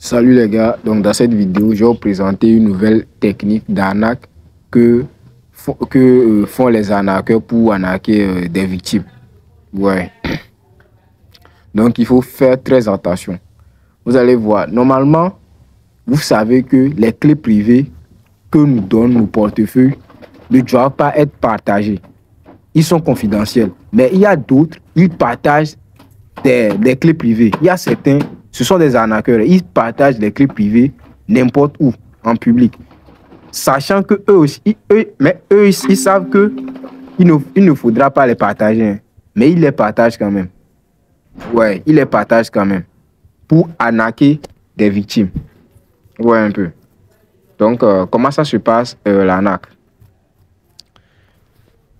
Salut les gars, donc dans cette vidéo, je vais vous présenter une nouvelle technique d'arnaque que font les arnaqueurs pour arnaquer des victimes. Ouais. Donc il faut faire très attention. Vous allez voir, normalement, vous savez que les clés privées que nous donnent nos portefeuilles ne doivent pas être partagées. Ils sont confidentiels. Mais il y a d'autres, ils partagent des clés privées. Il y a certains, ce sont des arnaqueurs, ils partagent les clés privées n'importe où, en public. Sachant que eux aussi, ils savent que il ne faudra pas les partager. Hein, mais ils les partagent quand même. Ouais, ils les partagent quand même. Pour arnaquer des victimes. Ouais, un peu. Donc, comment ça se passe, l'arnaque?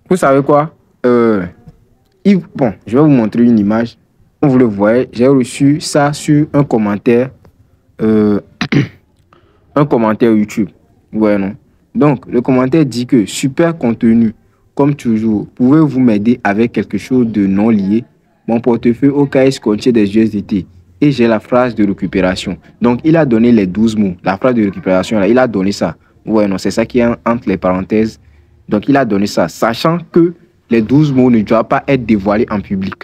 Vous savez quoi? Bon, je vais vous montrer une image. Comme vous le voyez, j'ai reçu ça sur un commentaire YouTube. Ouais, non. Donc, le commentaire dit que super contenu. Comme toujours, pouvez-vous m'aider avec quelque chose de non lié? Mon portefeuille au OKS contient des USDT et j'ai la phrase de récupération. Donc, il a donné les 12 mots. La phrase de récupération, là, il a donné ça. Ouais, non, c'est ça qui est entre les parenthèses. Donc, il a donné ça, sachant que les 12 mots ne doivent pas être dévoilés en public.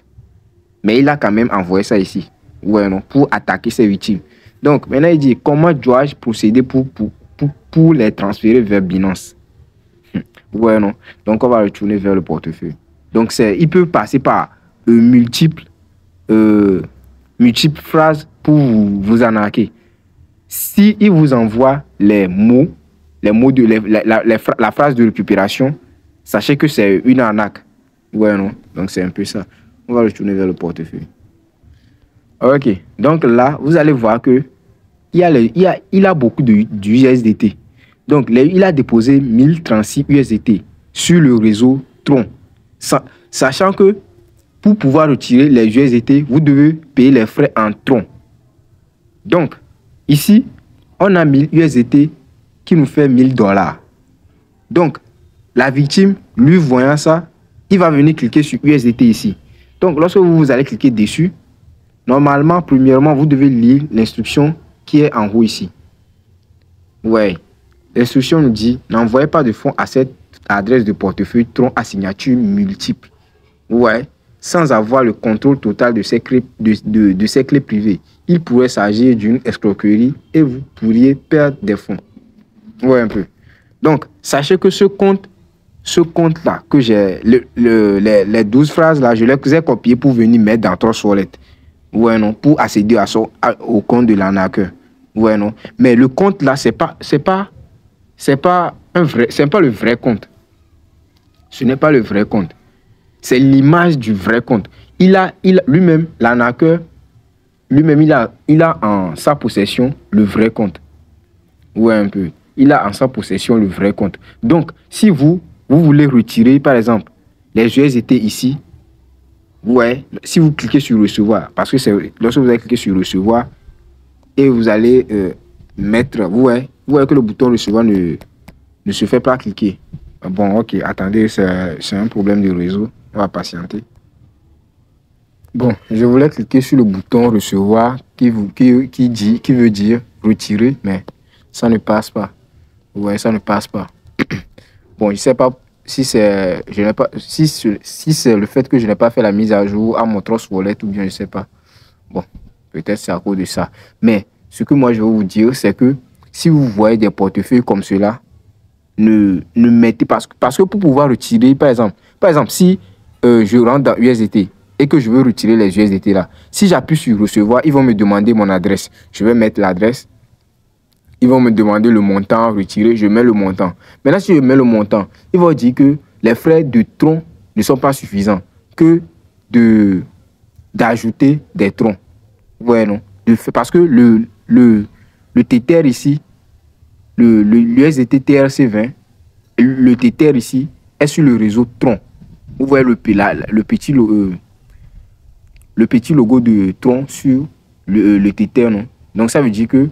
Mais il a quand même envoyé ça ici. Ouais, non, pour attaquer ses victimes. Donc, maintenant, il dit, comment dois-je procéder pour les transférer vers Binance? Ouais, non. Donc, on va retourner vers le portefeuille. Donc, il peut passer par multiples phrases pour vous arnaquer. Si il vous envoie la phrase de récupération, sachez que c'est une arnaque. Ouais, non. Donc, c'est un peu ça. On va retourner vers le portefeuille. Ok. Donc là, vous allez voir que il a beaucoup d'USDT. Donc, il a déposé 1036 USDT sur le réseau Tron. Sachant que pour pouvoir retirer les USDT, vous devez payer les frais en Tron. Donc, ici, on a 1000 USDT qui nous fait $1000. Donc, la victime, lui voyant ça, il va venir cliquer sur USDT ici. Donc, lorsque vous allez cliquer dessus, normalement, premièrement, vous devez lire l'instruction qui est en haut ici. Ouais. L'instruction nous dit, n'envoyez pas de fonds à cette adresse de portefeuille Tron à signature multiple. Ouais. Sans avoir le contrôle total de ces clés, de ces clés privées. Il pourrait s'agir d'une escroquerie et vous pourriez perdre des fonds. Ouais, un peu. Donc, sachez que ce compte-là, que j'ai, les 12 phrases là, je les ai copiées pour venir mettre dans Trust Wallet. Ouais, non, pour accéder au compte de l'arnaqueur. Ouais, non. Mais le compte là, c'est pas le vrai compte. Ce n'est pas le vrai compte. C'est l'image du vrai compte. Lui-même, l'arnaqueur, lui-même, il a en sa possession le vrai compte. Ouais, un peu. Il a en sa possession le vrai compte. Donc, si vous voulez retirer, par exemple, les USDT ici, ouais, si vous cliquez sur recevoir, parce que c'est lorsque vous allez cliquer sur recevoir et vous allez mettre, vous voyez que le bouton recevoir ne se fait pas cliquer. Bon, ok, attendez, c'est un problème de réseau. On va patienter. Bon, je voulais cliquer sur le bouton recevoir qui veut dire retirer, mais ça ne passe pas. Ouais, ça ne passe pas. Bon, je sais pas si c'est le fait que je n'ai pas fait la mise à jour à mon Trust Wallet ou bien je sais pas. Bon, peut-être c'est à cause de ça. Mais ce que moi je veux vous dire, c'est que si vous voyez des portefeuilles comme cela, ne mettez pas, parce que pour pouvoir retirer, par exemple, si je rentre dans USDT et que je veux retirer les USDT là, si j'appuie sur recevoir, ils vont me demander mon adresse. Je vais mettre l'adresse. Ils vont me demander le montant retiré, je mets le montant. Maintenant, si je mets le montant, ils vont dire que les frais de tronc ne sont pas suffisants, que d'ajouter des troncs. Ouais, non. Parce que le Tether ici, l'USDT TRC20, le Tether ici est sur le réseau Tron. Vous voyez le petit logo de Tron sur le Tether, non? Donc, ça veut dire que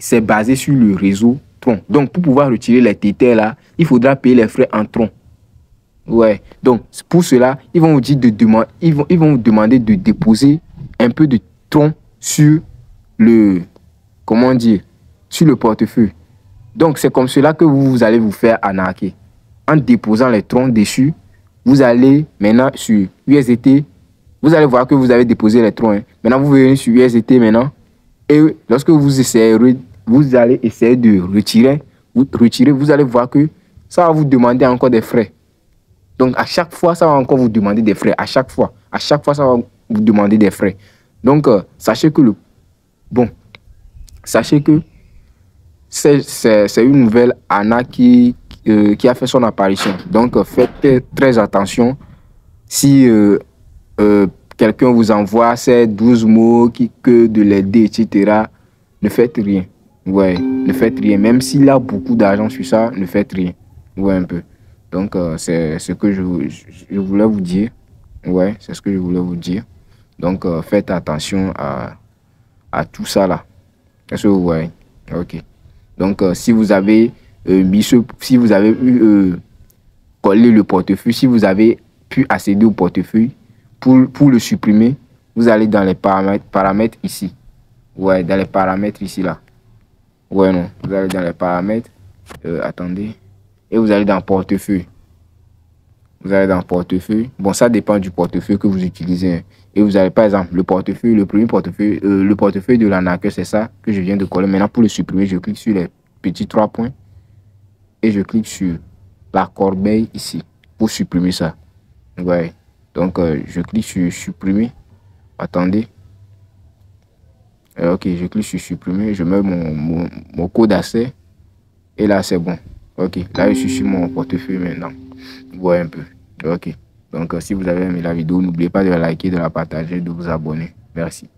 c'est basé sur le réseau Tron. Donc, pour pouvoir retirer les Tether là, il faudra payer les frais en Tron. Ouais. Donc, pour cela, ils vont vous dire ils vont vous demander de déposer un peu de Tron sur le comment dire, sur le portefeuille. Donc, c'est comme cela que vous allez vous faire arnaquer. En déposant les troncs dessus, vous allez maintenant sur USDT. Vous allez voir que vous avez déposé les troncs. Hein. Maintenant, vous venez sur USDT maintenant. Et lorsque vous essayerez, vous allez essayer de retirer. Vous allez voir que ça va vous demander encore des frais. Donc, à chaque fois, ça va encore vous demander des frais. À chaque fois, ça va vous demander des frais. Donc, sachez que c'est une nouvelle arnaque qui a fait son apparition. Donc, faites très attention. Si quelqu'un vous envoie ces 12 mots que de l'aider, etc., ne faites rien. Ouais, ne faites rien. Même s'il a beaucoup d'argent sur ça, ne faites rien. Ouais, un peu. Donc, c'est ce que je voulais vous dire. Ouais, c'est ce que je voulais vous dire. Donc, faites attention à tout ça là. Est-ce que vous voyez? Ok. Donc, si vous avez si vous avez collé le portefeuille, si vous avez pu accéder au portefeuille, pour le supprimer, vous allez dans les paramètres ici. Ouais, dans les paramètres ici là. Ouais, non. Vous allez dans les paramètres. Attendez. Et vous allez dans portefeuille. Vous allez dans portefeuille. Bon, ça dépend du portefeuille que vous utilisez. Hein. Et vous allez, par exemple, le premier portefeuille, le portefeuille de l'arnaqueur, c'est ça que je viens de coller. Maintenant, pour le supprimer, je clique sur les petits 3 points. Et je clique sur la corbeille ici. Pour supprimer ça. Ouais. Donc, je clique sur supprimer. Attendez. Ok, je clique sur supprimer. Je mets mon code d'accès. Et là, c'est bon. Ok, là, je suis sur mon portefeuille maintenant. Vous voyez un peu. Ok. Donc, si vous avez aimé la vidéo, n'oubliez pas de la liker, de la partager, de vous abonner. Merci.